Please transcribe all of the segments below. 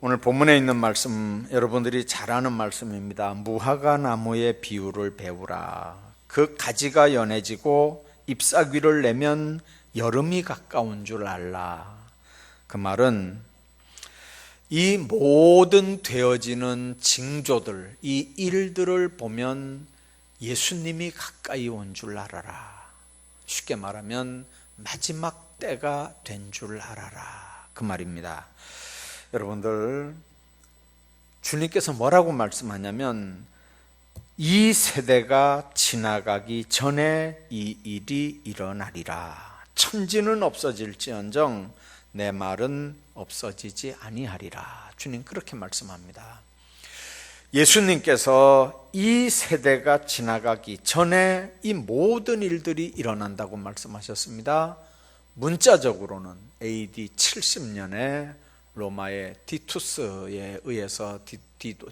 오늘 본문에 있는 말씀 여러분들이 잘 아는 말씀입니다. 무화과 나무의 비유를 배우라. 그 가지가 연해지고 잎사귀를 내면 여름이 가까운 줄 알라. 그 말은 이 모든 되어지는 징조들, 이 일들을 보면 예수님이 가까이 온 줄 알아라. 쉽게 말하면 마지막 때가 된 줄 알아라. 그 말입니다. 여러분들, 주님께서 뭐라고 말씀하냐면 이 세대가 지나가기 전에 이 일이 일어나리라. 천지는 없어질지언정 내 말은 없어지지 아니하리라. 주님 그렇게 말씀합니다. 예수님께서 이 세대가 지나가기 전에 이 모든 일들이 일어난다고 말씀하셨습니다. 문자적으로는 AD 70년에 로마의 디투스에 의해서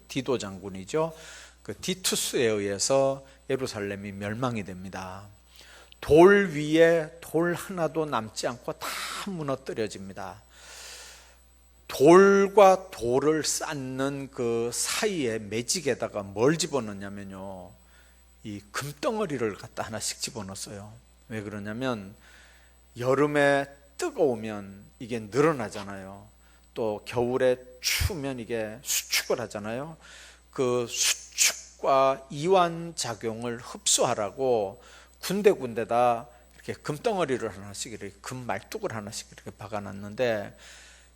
디도 장군이죠. 그 디투스에 의해서 예루살렘이 멸망이 됩니다. 돌 위에 돌 하나도 남지 않고 다 무너뜨려집니다. 돌과 돌을 쌓는 그 사이에 매직에다가 뭘 집어넣냐면요, 이 금덩어리를 갖다 하나씩 집어넣었어요. 왜 그러냐면 여름에 뜨거우면 이게 늘어나잖아요. 또 겨울에 추우면 이게 수축을 하잖아요. 그 수축과 이완 작용을 흡수하라고 군데군데다 이렇게 금덩어리를 하나씩, 이렇게 금말뚝을 하나씩 이렇게 박아놨는데,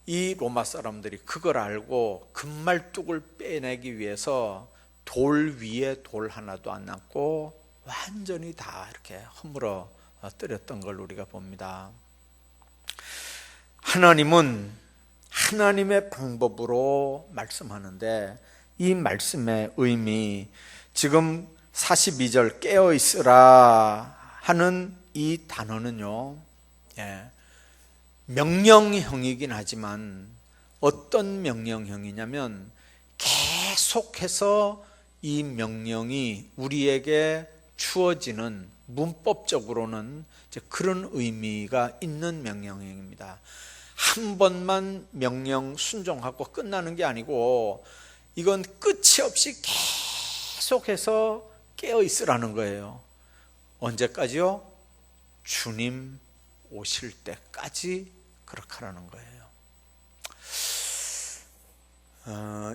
이 로마 사람들이 그걸 알고 금말뚝을 빼내기 위해서 돌 위에 돌 하나도 안 남고 완전히 다 이렇게 허물어뜨렸던 걸 우리가 봅니다. 하나님은 하나님의 방법으로 말씀하는데, 이 말씀의 의미, 지금 42절 깨어있으라 하는 이 단어는요, 명령형이긴 하지만 어떤 명령형이냐면 계속해서 이 명령이 우리에게 주어지는, 문법적으로는 이제 그런 의미가 있는 명령형입니다. 한 번만 명령 순종하고 끝나는 게 아니고 이건 끝이 없이 계속해서 깨어있으라는 거예요. 언제까지요? 주님 오실 때까지 그렇게 하라는 거예요.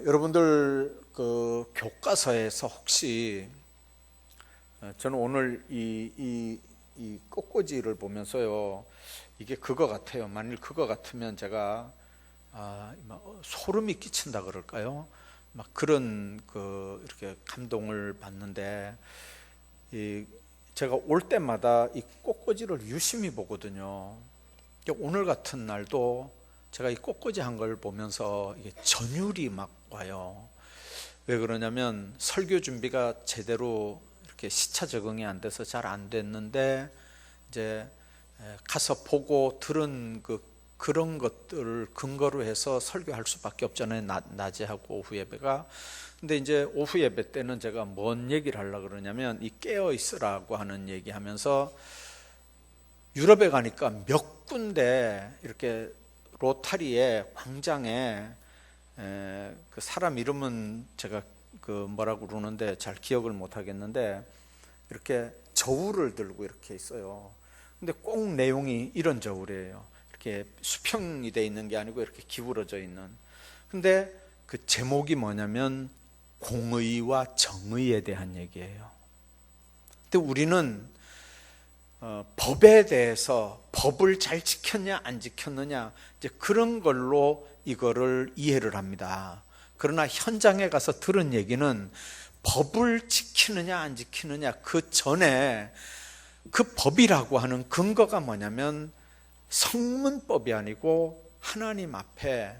여러분들 그 교과서에서 혹시, 저는 오늘 이 꽃꽂이를 보면서요, 이게 그거 같아요. 만일 그거 같으면 제가 소름이 끼친다 그럴까요? 막 그런 이렇게 감동을 받는데, 제가 올 때마다 이 꽃꽂이를 유심히 보거든요. 오늘 같은 날도 제가 이 꽃꽂이 한 걸 보면서 이게 전율이 막 와요. 왜 그러냐면 설교 준비가 제대로 이렇게 시차 적응이 안 돼서 잘 안 됐는데, 이제 가서 보고 들은 그런 것들을 근거로 해서 설교할 수밖에 없잖아요. 낮에 하고 오후 예배가. 근데 이제 오후 예배 때는 제가 뭔 얘기를 하려고 그러냐면 이 깨어 있으라고 하는 얘기 하면서, 유럽에 가니까 몇 군데 이렇게 로타리에 광장에 그 사람 이름은 제가 뭐라고 그러는데 잘 기억을 못 하겠는데, 이렇게 저울을 들고 이렇게 있어요. 근데 꼭 내용이 이런 저울이에요. 이렇게 수평이 돼 있는 게 아니고 이렇게 기울어져 있는. 근데 그 제목이 뭐냐면 공의와 정의에 대한 얘기예요. 근데 우리는 법에 대해서, 법을 잘 지켰냐 안 지켰느냐, 이제 그런 걸로 이거를 이해를 합니다. 그러나 현장에 가서 들은 얘기는 법을 지키느냐 안 지키느냐 그 전에 그 법이라고 하는 근거가 뭐냐면 성문법이 아니고 하나님 앞에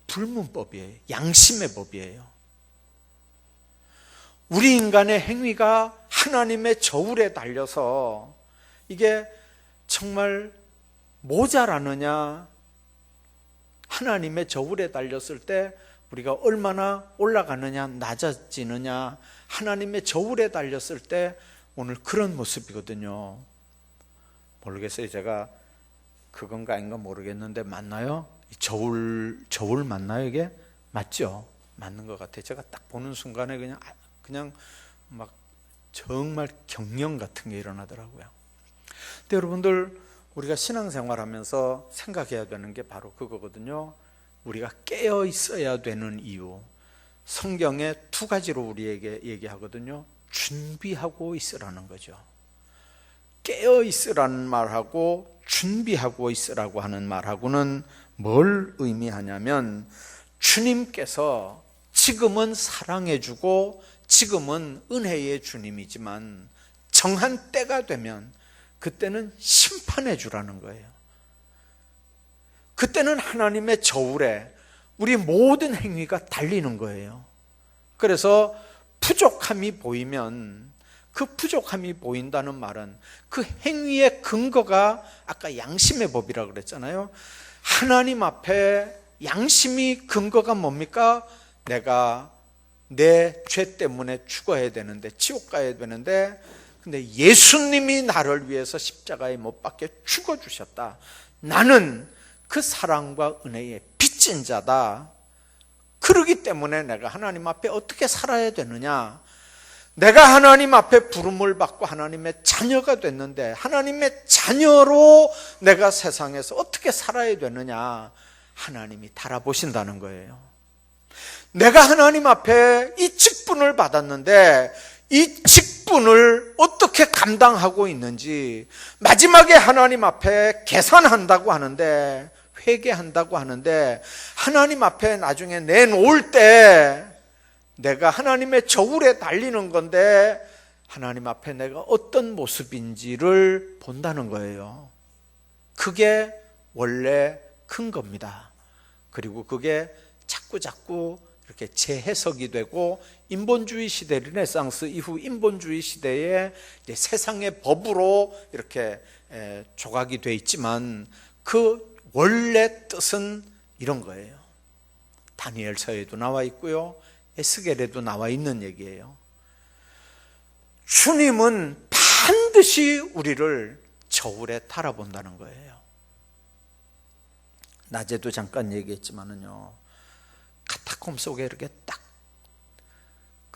불문법이에요. 양심의 법이에요. 우리 인간의 행위가 하나님의 저울에 달려서 이게 정말 모자라느냐, 하나님의 저울에 달렸을 때 우리가 얼마나 올라가느냐 낮아지느냐, 하나님의 저울에 달렸을 때 오늘 그런 모습이거든요. 모르겠어요. 제가 그건가 아닌가 모르겠는데 맞나요? 저울 맞나요 이게? 맞죠? 맞는 것 같아요. 제가 딱 보는 순간에 그냥 막 정말 경련 같은 게 일어나더라고요. 근데 여러분들, 우리가 신앙생활하면서 생각해야 되는 게 바로 그거거든요. 우리가 깨어 있어야 되는 이유, 성경에 두 가지로 우리에게 얘기하거든요. 준비하고 있으라는 거죠. 깨어 있으라는 말하고 준비하고 있으라고 하는 말하고는 뭘 의미하냐면, 주님께서 지금은 사랑해주고 지금은 은혜의 주님이지만 정한 때가 되면 그때는 심판해 주라는 거예요. 그때는 하나님의 저울에 우리 모든 행위가 달리는 거예요. 그래서 부족함이 보이면, 그 부족함이 보인다는 말은 그 행위의 근거가 아까 양심의 법이라고 그랬잖아요. 하나님 앞에 양심이 근거가 뭡니까? 내가 내 죄 때문에 죽어야 되는데, 지옥 가야 되는데, 근데 예수님이 나를 위해서 십자가에 못 박혀 죽어주셨다. 나는 그 사랑과 은혜의 빚진 자다. 그러기 때문에 내가 하나님 앞에 어떻게 살아야 되느냐? 내가 하나님 앞에 부름을 받고 하나님의 자녀가 됐는데, 하나님의 자녀로 내가 세상에서 어떻게 살아야 되느냐? 하나님이 달아보신다는 거예요. 내가 하나님 앞에 이 직분을 받았는데 이 직분을 어떻게 감당하고 있는지, 마지막에 하나님 앞에 계산한다고 하는데, 회개한다고 하는데, 하나님 앞에 나중에 내놓을 때 내가 하나님의 저울에 달리는 건데 하나님 앞에 내가 어떤 모습인지를 본다는 거예요. 그게 원래 큰 겁니다. 그리고 그게 자꾸 이렇게 재해석이 되고, 인본주의 시대, 르네상스 이후 인본주의 시대에 세상의 법으로 이렇게 조각이 돼 있지만, 그 원래 뜻은 이런 거예요. 다니엘서에도 나와 있고요, 에스겔에도 나와 있는 얘기예요. 주님은 반드시 우리를 저울에 달아본다는 거예요. 낮에도 잠깐 얘기했지만은요, 카타콤 속에 이렇게 딱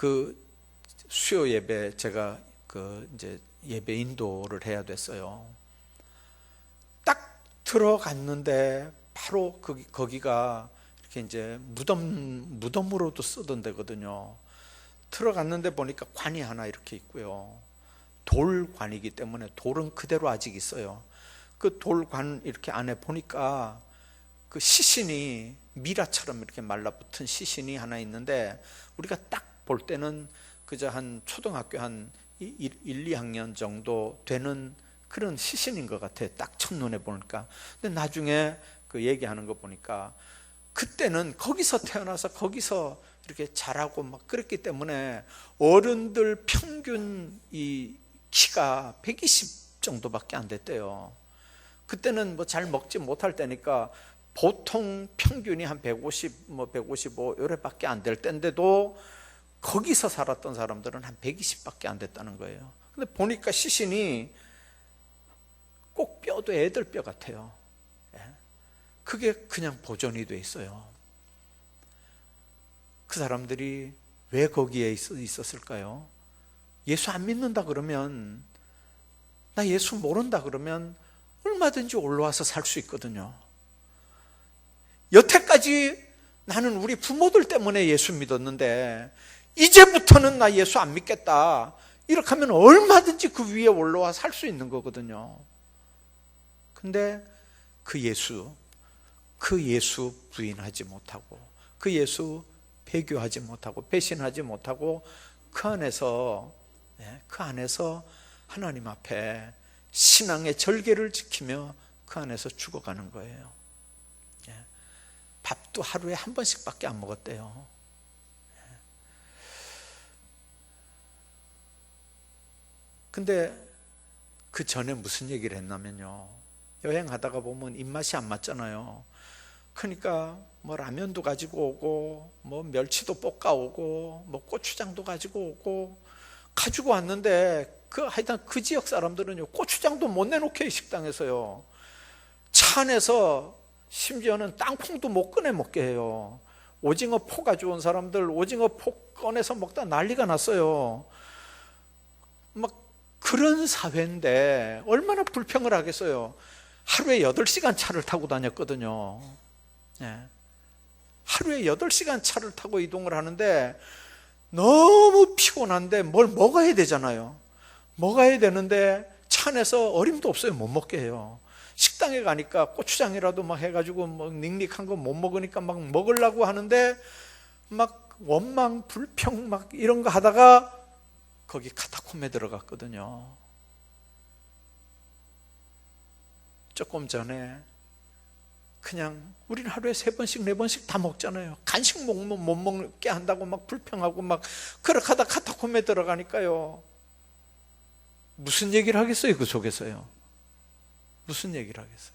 그 수요 예배, 제가 이제 예배 인도를 해야 됐어요. 딱 들어갔는데 바로 거기가 이렇게 이제 무덤으로도 쓰던 데거든요. 들어갔는데 보니까 관이 하나 이렇게 있고요. 돌관이기 때문에 돌은 그대로 아직 있어요. 그 돌관 이렇게 안에 보니까 그 시신이 미라처럼 이렇게 말라붙은 시신이 하나 있는데, 우리가 딱 볼 때는 그저 한 초등학교 한 1, 2학년 정도 되는 그런 시신인 것 같아요. 딱 첫눈에 보니까. 근데 나중에 그 얘기하는 거 보니까 그때는 거기서 태어나서 거기서 이렇게 자라고 막 그랬기 때문에 어른들 평균 이 키가 120 정도밖에 안 됐대요. 그때는 뭐 잘 먹지 못할 때니까 보통 평균이 한 150, 뭐 155 요래밖에 안 될 때인데도 거기서 살았던 사람들은 한 120밖에 안 됐다는 거예요. 근데 보니까 시신이 꼭 뼈도 애들 뼈 같아요. 그게 그냥 보존이 돼 있어요. 그 사람들이 왜 거기에 있었을까요? 예수 안 믿는다 그러면, 나 예수 모른다 그러면 얼마든지 올라와서 살 수 있거든요. 여태까지 나는 우리 부모들 때문에 예수 믿었는데 이제부터는 나 예수 안 믿겠다, 이렇게 하면 얼마든지 그 위에 올라와 살 수 있는 거거든요. 근데 그 예수 부인하지 못하고, 그 예수 배교하지 못하고, 배신하지 못하고, 그 안에서 하나님 앞에 신앙의 절개를 지키며 그 안에서 죽어가는 거예요. 밥도 하루에 한 번씩밖에 안 먹었대요. 근데 그 전에 무슨 얘기를 했냐면요, 여행하다가 보면 입맛이 안 맞잖아요. 그러니까 뭐 라면도 가지고 오고, 뭐 멸치도 볶아오고, 뭐 고추장도 가지고 왔는데, 하여튼 그 지역 사람들은요, 고추장도 못 내놓게 식당에서요. 차 안에서 심지어는 땅콩도 못 꺼내 먹게 해요. 오징어 포 가져온 사람들 오징어 포 꺼내서 먹다 난리가 났어요. 막 그런 사회인데 얼마나 불평을 하겠어요. 하루에 8시간 차를 타고 다녔거든요. 하루에 8시간 차를 타고 이동을 하는데 너무 피곤한데 뭘 먹어야 되잖아요. 먹어야 되는데 차 안에서 어림도 없어요. 못 먹게 해요. 식당에 가니까 고추장이라도 막 해가지고 뭐 닝닝한 거 못 먹으니까 막 먹으려고 하는데 막 원망, 불평 막 이런 거 하다가 거기 카타콤에 들어갔거든요. 조금 전에 그냥 우리는 하루에 3번씩 4번씩 다 먹잖아요. 간식 먹으면 못 먹게 한다고 막 불평하고 막 그렇게 하다 카타콤에 들어가니까요. 무슨 얘기를 하겠어요? 그 속에서요. 무슨 얘기를 하겠어요?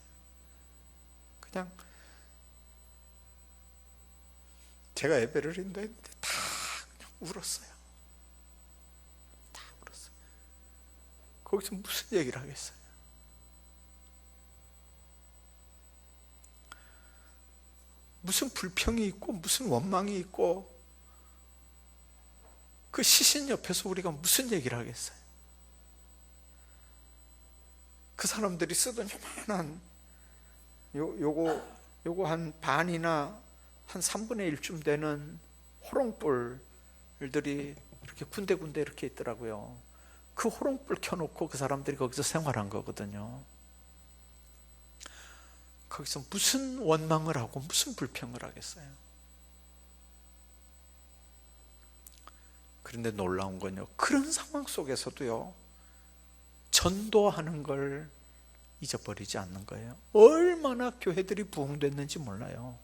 그냥 제가 예배를 했는데 다 그냥 울었어요. 다 울었어요. 거기서 무슨 얘기를 하겠어요? 무슨 불평이 있고 무슨 원망이 있고 그 시신 옆에서 우리가 무슨 얘기를 하겠어요? 그 사람들이 쓰던 요만한 요거 한 반이나 한 3분의 1쯤 되는 호롱불들이 이렇게 군데군데 이렇게 있더라고요. 그 호롱불 켜놓고 그 사람들이 거기서 생활한 거거든요. 거기서 무슨 원망을 하고 무슨 불평을 하겠어요? 그런데 놀라운 건요, 그런 상황 속에서도요, 전도하는 걸 잊어버리지 않는 거예요. 얼마나 교회들이 부흥됐는지 몰라요.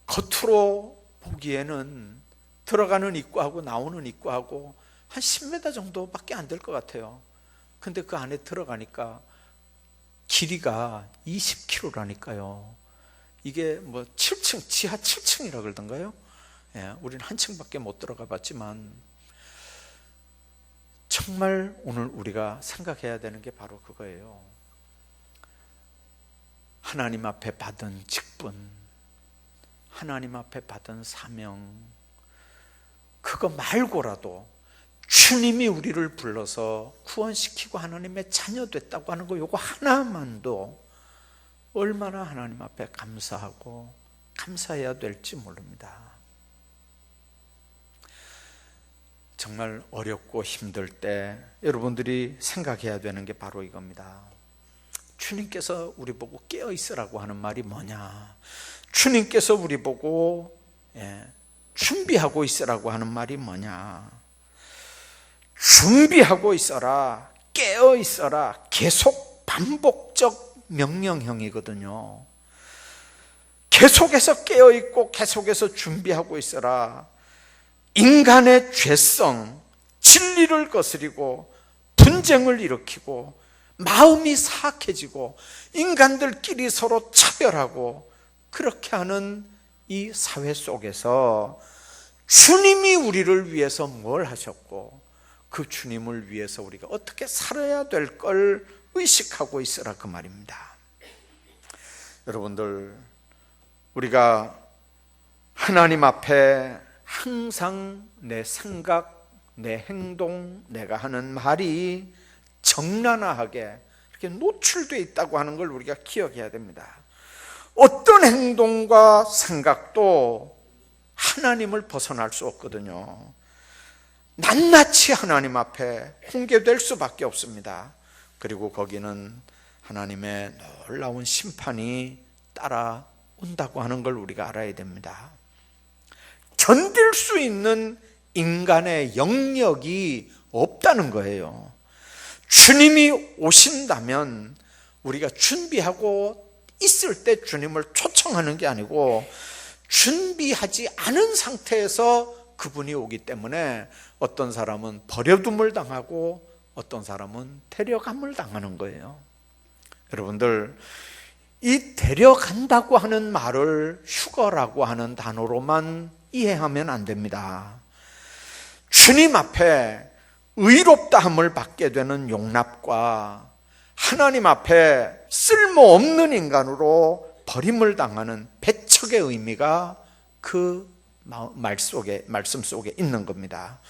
겉으로 보기에는 들어가는 입구하고 나오는 입구하고 한 10m 정도밖에 안 될 것 같아요. 근데 그 안에 들어가니까 길이가 20km라니까요. 이게 뭐 7층, 지하 7층이라 그러던가요? 우리는 한 층밖에 못 들어가 봤지만 정말 오늘 우리가 생각해야 되는 게 바로 그거예요. 하나님 앞에 받은 직분, 하나님 앞에 받은 사명, 그거 말고라도 주님이 우리를 불러서 구원시키고 하나님의 자녀 됐다고 하는 거, 요거 하나만도 얼마나 하나님 앞에 감사하고 감사해야 될지 모릅니다. 정말 어렵고 힘들 때 여러분들이 생각해야 되는 게 바로 이겁니다. 주님께서 우리 보고 깨어 있으라고 하는 말이 뭐냐? 주님께서 우리 보고 준비하고 있으라고 하는 말이 뭐냐? 준비하고 있어라, 깨어 있어라, 계속 반복적 명령형이거든요. 계속해서 깨어 있고 계속해서 준비하고 있어라. 인간의 죄성, 진리를 거스리고 분쟁을 일으키고 마음이 사악해지고 인간들끼리 서로 차별하고 그렇게 하는 이 사회 속에서 주님이 우리를 위해서 뭘 하셨고 그 주님을 위해서 우리가 어떻게 살아야 될 걸 의식하고 있으라, 그 말입니다. 여러분들, 우리가 하나님 앞에 항상 내 생각, 내 행동, 내가 하는 말이 적나라하게 이렇게 노출되어 있다고 하는 걸 우리가 기억해야 됩니다. 어떤 행동과 생각도 하나님을 벗어날 수 없거든요. 낱낱이 하나님 앞에 공개될 수밖에 없습니다. 그리고 거기는 하나님의 놀라운 심판이 따라온다고 하는 걸 우리가 알아야 됩니다. 견딜 수 있는 인간의 영역이 없다는 거예요. 주님이 오신다면 우리가 준비하고 있을 때 주님을 초청하는 게 아니고 준비하지 않은 상태에서 그분이 오기 때문에 어떤 사람은 버려둠을 당하고 어떤 사람은 데려감을 당하는 거예요. 여러분들, 이 데려간다고 하는 말을 휴거라고 하는 단어로만 이해하면 안 됩니다. 주님 앞에 의롭다함을 받게 되는 용납과 하나님 앞에 쓸모없는 인간으로 버림을 당하는 배척의 의미가 그 말씀 속에 있는 겁니다.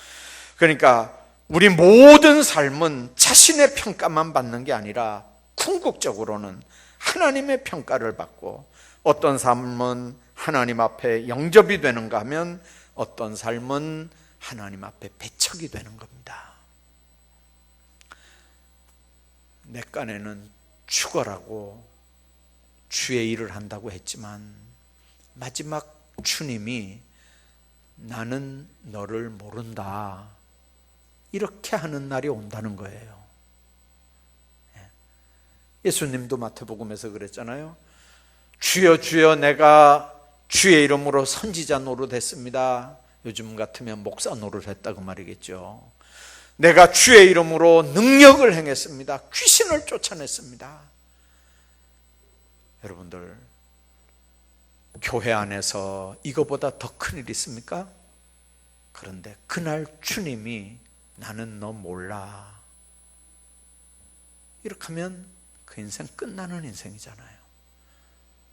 그러니까 우리 모든 삶은 자신의 평가만 받는 게 아니라 궁극적으로는 하나님의 평가를 받고, 어떤 삶은 하나님 앞에 영접이 되는가 하면 어떤 삶은 하나님 앞에 배척이 되는 겁니다. 내 깐에는 죽어라고 주의 일을 한다고 했지만 마지막 주님이 나는 너를 모른다 이렇게 하는 날이 온다는 거예요. 예수님도 마태복음에서 그랬잖아요. 주여 주여 내가 주의 이름으로 선지자 노릇했습니다. 요즘 같으면 목사 노릇했다고 말이겠죠. 내가 주의 이름으로 능력을 행했습니다. 귀신을 쫓아냈습니다. 여러분들, 교회 안에서 이거보다 더 큰일 있습니까? 그런데 그날 주님이 나는 너 몰라 이렇게 하면 그 인생 끝나는 인생이잖아요.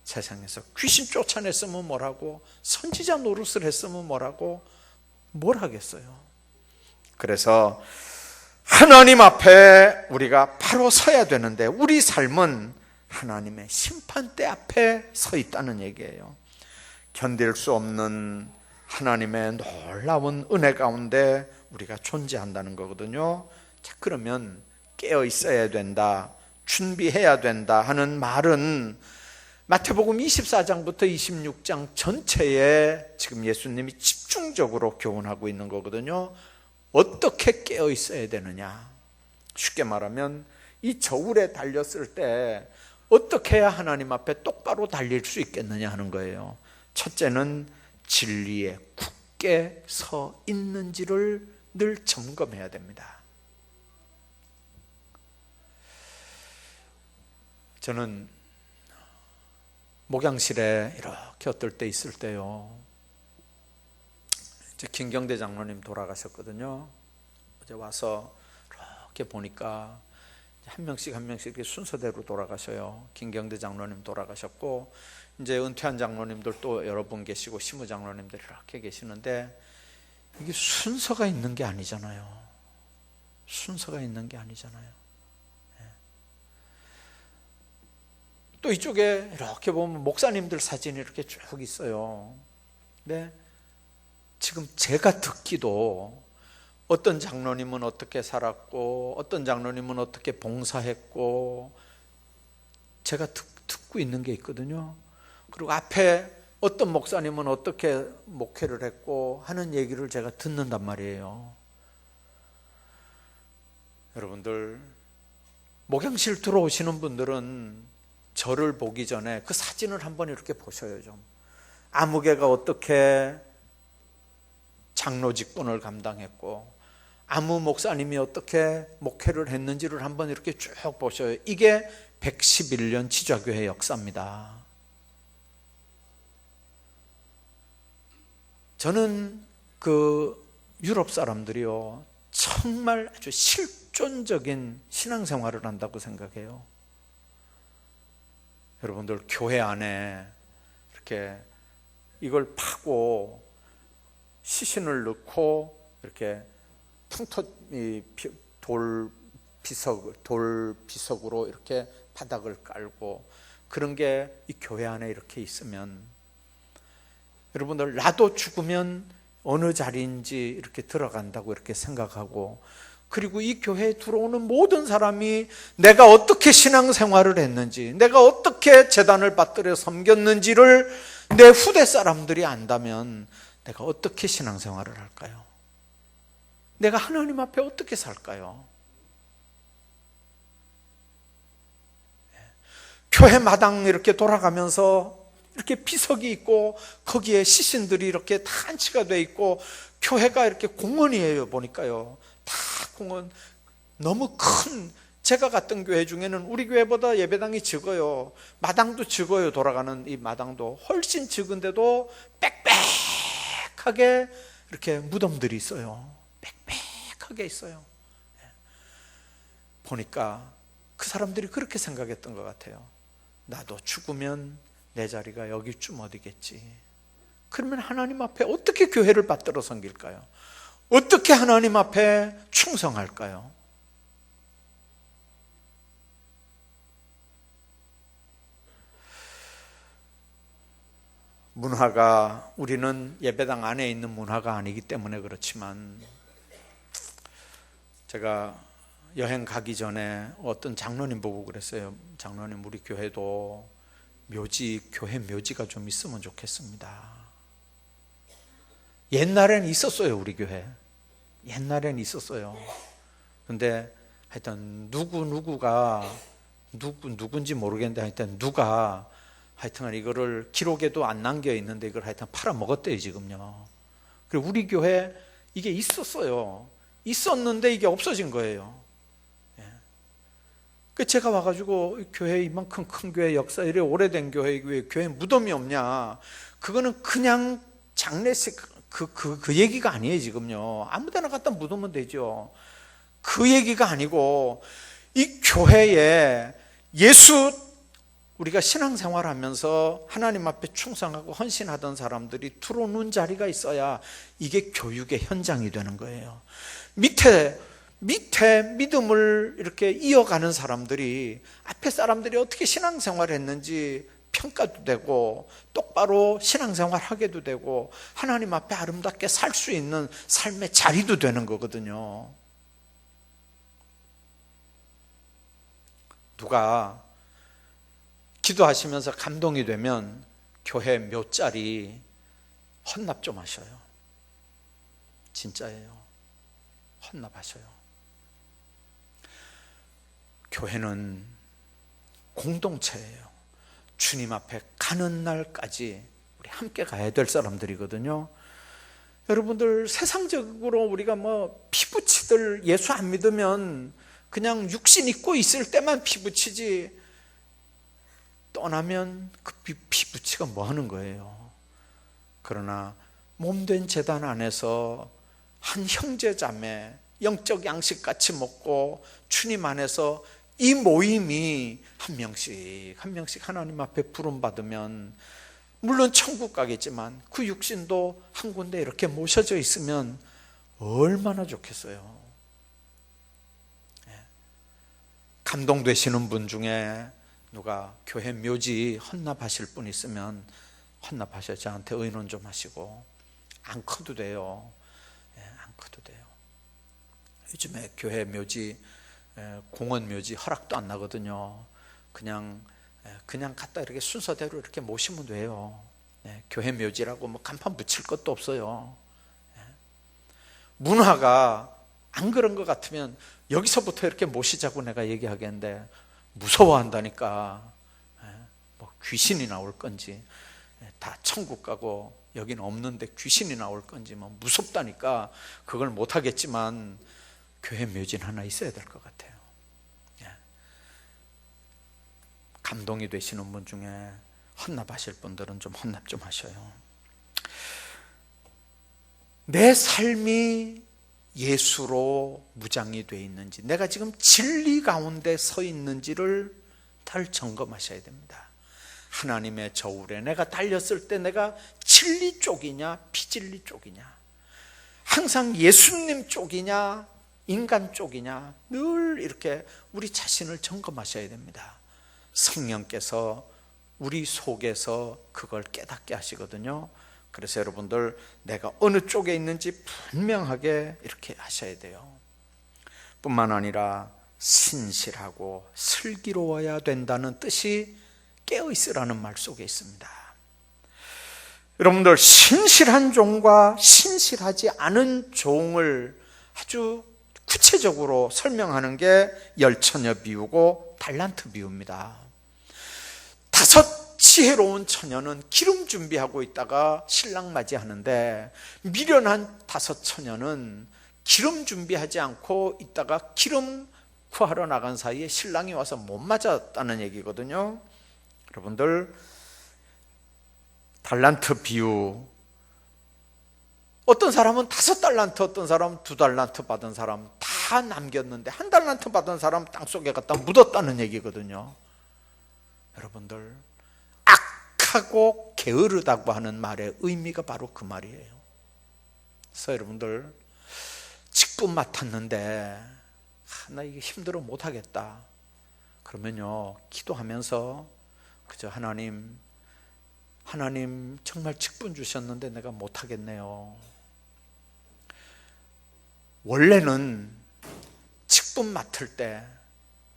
세상에서 귀신 쫓아냈으면 뭐라고, 선지자 노릇을 했으면 뭐라고, 뭘 하겠어요. 그래서 하나님 앞에 우리가 바로 서야 되는데 우리 삶은 하나님의 심판대 앞에 서 있다는 얘기예요. 견딜 수 없는 하나님의 놀라운 은혜 가운데 우리가 존재한다는 거거든요. 자, 그러면 깨어 있어야 된다, 준비해야 된다 하는 말은 마태복음 24장부터 26장 전체에 지금 예수님이 집중적으로 교훈하고 있는 거거든요. 어떻게 깨어 있어야 되느냐, 쉽게 말하면 이 저울에 달렸을 때 어떻게 해야 하나님 앞에 똑바로 달릴 수 있겠느냐 하는 거예요. 첫째는 진리에 굳게 서 있는지를 늘 점검해야 됩니다. 저는 목양실에 이렇게 어떨 때 있을 때요, 이제 김경대 장로님 돌아가셨거든요. 어제 와서 이렇게 보니까 한 명씩 이렇게 순서대로 돌아가셔요. 김경대 장로님 돌아가셨고, 이제 은퇴한 장로님들 또 여러 분 계시고 시무 장로님들 이렇게 계시는데, 이게 순서가 있는 게 아니잖아요. 순서가 있는 게 아니잖아요. 또 이쪽에 이렇게 보면 목사님들 사진이 이렇게 쭉 있어요. 근데 지금 제가 듣기도 어떤 장로님은 어떻게 살았고 어떤 장로님은 어떻게 봉사했고 제가 듣고 있는 게 있거든요. 그리고 앞에 어떤 목사님은 어떻게 목회를 했고 하는 얘기를 제가 듣는단 말이에요. 여러분들, 목양실 들어오시는 분들은 저를 보기 전에 그 사진을 한번 이렇게 보셔요. 좀 아무개가 어떻게 장로 직분을 감당했고 아무 목사님이 어떻게 목회를 했는지를 한번 이렇게 쭉 보셔요. 이게 111년 지좌교회 역사입니다. 저는 그 유럽 사람들이요, 정말 아주 실존적인 신앙생활을 한다고 생각해요. 여러분들, 교회 안에 이렇게 이걸 파고 시신을 넣고 이렇게 돌 비석으로 이렇게 바닥을 깔고 그런 게 이 교회 안에 이렇게 있으면, 여러분들, 나도 죽으면 어느 자리인지 이렇게 들어간다고 이렇게 생각하고, 그리고 이 교회에 들어오는 모든 사람이 내가 어떻게 신앙생활을 했는지, 내가 어떻게 제단을 받들여 섬겼는지를 내 후대 사람들이 안다면 내가 어떻게 신앙생활을 할까요? 내가 하나님 앞에 어떻게 살까요? 교회 마당 이렇게 돌아가면서 이렇게 비석이 있고 거기에 시신들이 이렇게 단치가 돼 있고, 교회가 이렇게 공원이에요. 보니까요, 다 공원, 너무 큰, 제가 갔던 교회 중에는 우리 교회보다 예배당이 적어요. 마당도 적어요. 돌아가는 이 마당도 훨씬 적은데도 빽빽하게 이렇게 무덤들이 있어요. 빽빽하게 있어요. 보니까 그 사람들이 그렇게 생각했던 것 같아요. 나도 죽으면 내 자리가 여기쯤 어디겠지. 그러면 하나님 앞에 어떻게 교회를 받들어 섬길까요? 어떻게 하나님 앞에 충성할까요? 문화가, 우리는 예배당 안에 있는 문화가 아니기 때문에 그렇지만, 제가 여행 가기 전에 어떤 장로님 보고 그랬어요. 장로님, 우리 교회도 교회 묘지가 좀 있으면 좋겠습니다. 옛날엔 있었어요, 우리 교회. 옛날엔 있었어요. 근데 하여튼 누군지 모르겠는데 하여튼 하여튼 이거를 기록에도 안 남겨 있는데 이걸 하여튼 팔아먹었대요, 지금요. 그리고 우리 교회 이게 있었어요. 있었는데 이게 없어진 거예요. 그 제가 와가지고 교회 이만큼 큰 교회 역사 이래 오래된 교회 왜 교회 무덤이 없냐? 그거는 그냥 장례식 그 얘기가 아니에요, 지금요. 아무데나 갖다 묻으면 되죠. 그 얘기가 아니고 이 교회에 우리가 신앙생활하면서 하나님 앞에 충성하고 헌신하던 사람들이 들어오는 자리가 있어야 이게 교육의 현장이 되는 거예요. 밑에 믿음을 이렇게 이어가는 사람들이 앞에 사람들이 어떻게 신앙생활을 했는지 평가도 되고 똑바로 신앙생활 하게도 되고 하나님 앞에 아름답게 살 수 있는 삶의 자리도 되는 거거든요. 누가 기도하시면서 감동이 되면 교회 몇 자리 헌납 좀 하셔요. 진짜예요. 헌납하셔요. 교회는 공동체예요. 주님 앞에 가는 날까지 우리 함께 가야 될 사람들이거든요. 여러분들, 세상적으로 우리가 피부치들 예수 안 믿으면 그냥 육신 입고 있을 때만 피부치지, 떠나면 그 피부치가 뭐 하는 거예요? 그러나 몸된 제단 안에서 한 형제 자매 영적 양식 같이 먹고 주님 안에서 이 모임이 한 명씩 하나님 앞에 부름 받으면 물론 천국 가겠지만 그 육신도 한 군데 이렇게 모셔져 있으면 얼마나 좋겠어요. 감동되시는 분 중에 누가 교회 묘지 헌납하실 분 있으면 헌납하셔. 저한테 의논 좀 하시고. 안 커도 돼요. 안 커도 돼요. 요즘에 교회 묘지, 공원 묘지 허락도 안 나거든요. 그냥 갖다 이렇게 순서대로 이렇게 모시면 돼요. 교회 묘지라고 간판 붙일 것도 없어요. 문화가 안 그런 것 같으면 여기서부터 이렇게 모시자고 내가 얘기하겠는데 무서워한다니까. 귀신이 나올 건지, 다 천국 가고 여기는 없는데 귀신이 나올 건지 무섭다니까 그걸 못하겠지만 교회 묘지는 하나 있어야 될 것 같아요. 감동이 되시는 분 중에 헌납하실 분들은 좀 헌납 좀 하셔요. 내 삶이 예수로 무장이 되어 있는지, 내가 지금 진리 가운데 서 있는지를 잘 점검하셔야 됩니다. 하나님의 저울에 내가 달렸을 때 내가 진리 쪽이냐 비진리 쪽이냐, 항상 예수님 쪽이냐 인간 쪽이냐, 늘 이렇게 우리 자신을 점검하셔야 됩니다. 성령께서 우리 속에서 그걸 깨닫게 하시거든요. 그래서 여러분들, 내가 어느 쪽에 있는지 분명하게 이렇게 하셔야 돼요. 뿐만 아니라 신실하고 슬기로워야 된다는 뜻이 깨어있으라는 말 속에 있습니다. 여러분들, 신실한 종과 신실하지 않은 종을 아주 구체적으로 설명하는 게 열처녀 비유고 달란트 비유입니다. 5 지혜로운 처녀는 기름 준비하고 있다가 신랑 맞이하는데, 미련한 5 처녀는 기름 준비하지 않고 있다가 기름 구하러 나간 사이에 신랑이 와서 못 맞았다는 얘기거든요. 여러분들, 달란트 비유, 어떤 사람은 5 달란트, 어떤 사람은 2 달란트 받은 사람 다 남겼는데 1 달란트 받은 사람 땅속에 갖다 묻었다는 얘기거든요. 여러분들, 약하고 게으르다고 하는 말의 의미가 바로 그 말이에요. 그래서 여러분들 직분 맡았는데 나 이게 힘들어 못하겠다 그러면요, 기도하면서 그저 하나님 정말 직분 주셨는데 내가 못하겠네요. 원래는 직분 맡을 때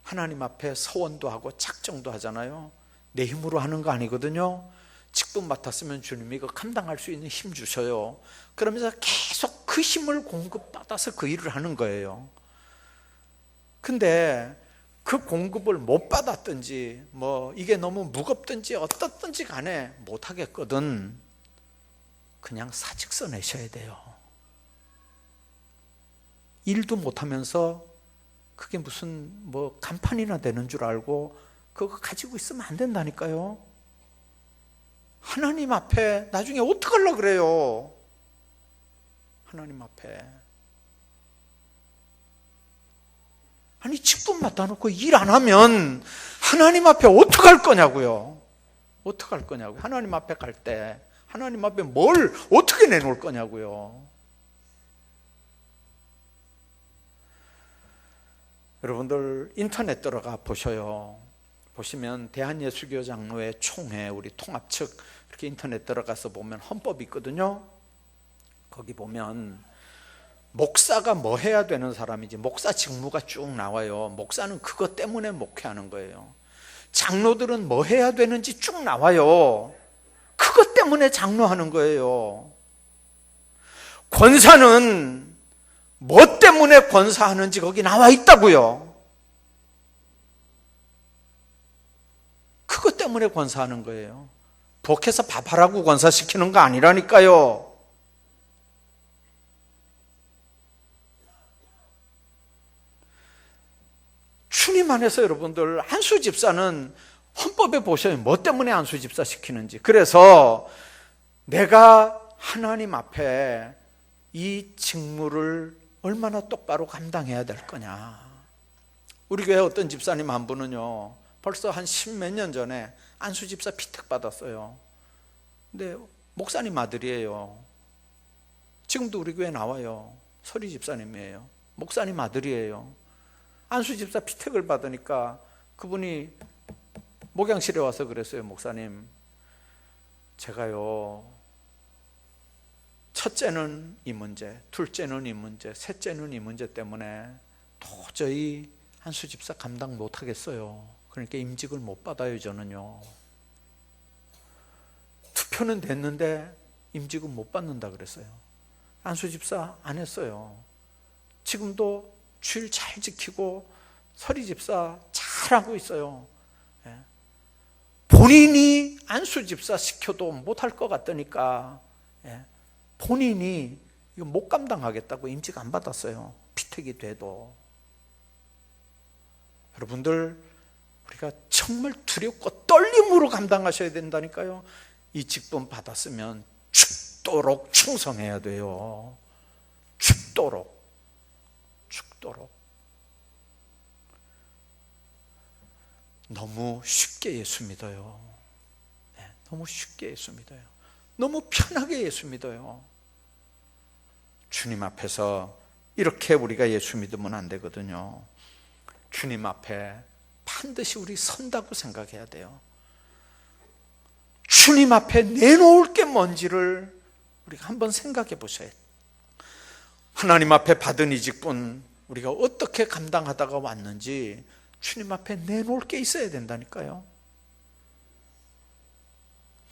하나님 앞에 서원도 하고 작정도 하잖아요. 내 힘으로 하는 거 아니거든요. 직분 맡았으면 주님이 이거 감당할 수 있는 힘 주셔요. 그러면서 계속 그 힘을 공급받아서 그 일을 하는 거예요. 근데 그 공급을 못 받았든지 이게 너무 무겁든지 어떻든지 간에 못 하겠거든, 그냥 사직서 내셔야 돼요. 일도 못하면서 그게 무슨 간판이나 되는 줄 알고 그거 가지고 있으면 안 된다니까요. 하나님 앞에 나중에 어떡하려고 그래요. 하나님 앞에 아니 직분 맡아놓고 일 안 하면 하나님 앞에 어떡할 거냐고요. 어떡할 거냐고요. 하나님 앞에 갈 때 하나님 앞에 뭘 어떻게 내놓을 거냐고요. 여러분들 인터넷 들어가 보셔요. 보시면 대한예수교 장로회 총회 우리 통합 측 이렇게 인터넷 들어가서 보면 헌법이 있거든요. 거기 보면 목사가 뭐 해야 되는 사람인지 목사 직무가 쭉 나와요. 목사는 그것 때문에 목회하는 거예요. 장로들은 뭐 해야 되는지 쭉 나와요. 그것 때문에 장로하는 거예요. 권사는 뭐 때문에 권사하는지 거기 나와 있다고요. 그것 때문에 권사하는 거예요. 부엌에서 밥하라고 권사시키는 거 아니라니까요. 주님 안에서 여러분들 안수 집사는 헌법에 보셔요. 뭐 때문에 안수 집사 시키는지. 그래서 내가 하나님 앞에 이 직무를 얼마나 똑바로 감당해야 될 거냐. 우리 교회 어떤 집사님 한 분은요, 벌써 한 10몇 년 전에 안수 집사 피택 받았어요. 근데 목사님 아들이에요. 지금도 우리 교회 나와요. 서리 집사님이에요. 목사님 아들이에요. 안수 집사 피택을 받으니까 그분이 목양실에 와서 그랬어요. 목사님, 제가요, 첫째는 이 문제, 둘째는 이 문제, 셋째는 이 문제 때문에 도저히 안수 집사 감당 못 하겠어요. 그러니까 임직을 못 받아요. 저는요, 투표는 됐는데 임직은 못 받는다 그랬어요. 안수 집사 안 했어요. 지금도 주일 잘 지키고 서리 집사 잘하고 있어요. 본인이 안수 집사 시켜도 못할 것 같으니까 본인이 이거 못 감당하겠다고 임직 안 받았어요. 피택이 돼도. 여러분들, 우리가 정말 두렵고 떨림으로 감당하셔야 된다니까요. 이 직분 받았으면 죽도록 충성해야 돼요. 죽도록. 너무 쉽게 예수 믿어요. 너무 쉽게 예수 믿어요. 너무 편하게 예수 믿어요. 주님 앞에서 이렇게 우리가 예수 믿으면 안 되거든요. 주님 앞에 반드시 우리 선다고 생각해야 돼요. 주님 앞에 내놓을 게 뭔지를 우리가 한번 생각해 보셔야 돼요. 하나님 앞에 받은 이 직분 우리가 어떻게 감당하다가 왔는지 주님 앞에 내놓을 게 있어야 된다니까요.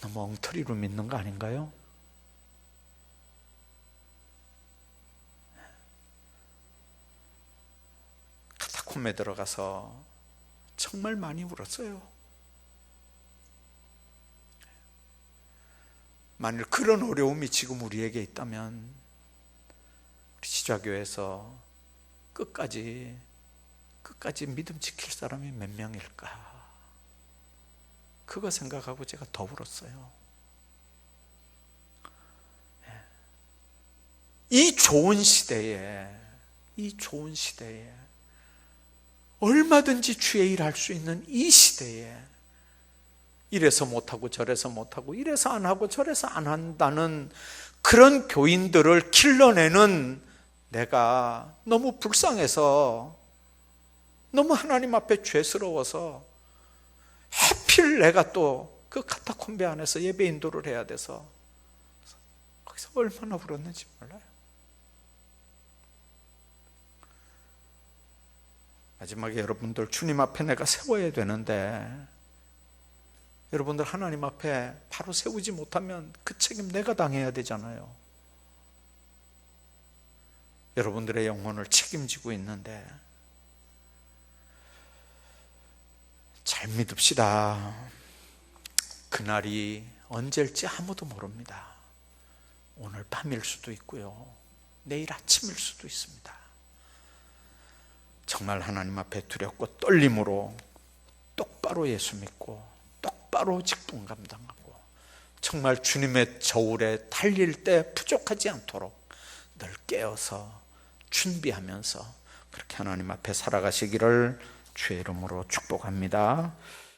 너무 엉터리로 믿는 거 아닌가요? 카타콤에 들어가서 정말 많이 울었어요. 만일 그런 어려움이 지금 우리에게 있다면 우리 지좌교회에서 끝까지 믿음 지킬 사람이 몇 명일까? 그거 생각하고 제가 더 울었어요. 이 좋은 시대에 얼마든지 주의 일 할 수 있는 이 시대에 이래서 못하고 저래서 못하고 이래서 안 하고 저래서 안 한다는 그런 교인들을 길러내는 내가 너무 불쌍해서, 너무 하나님 앞에 죄스러워서 하필 내가 또 그 카타콤베 안에서 예배 인도를 해야 돼서 거기서 얼마나 울었는지 몰라요. 마지막에 여러분들, 주님 앞에 내가 세워야 되는데 여러분들 하나님 앞에 바로 세우지 못하면 그 책임 내가 당해야 되잖아요. 여러분들의 영혼을 책임지고 있는데 잘 믿읍시다. 그날이 언제일지 아무도 모릅니다. 오늘 밤일 수도 있고요, 내일 아침일 수도 있습니다. 정말 하나님 앞에 두렵고 떨림으로 똑바로 예수 믿고 똑바로 직분 감당하고 정말 주님의 저울에 달릴 때 부족하지 않도록 늘 깨어서 준비하면서 그렇게 하나님 앞에 살아가시기를 주의 이름으로 축복합니다.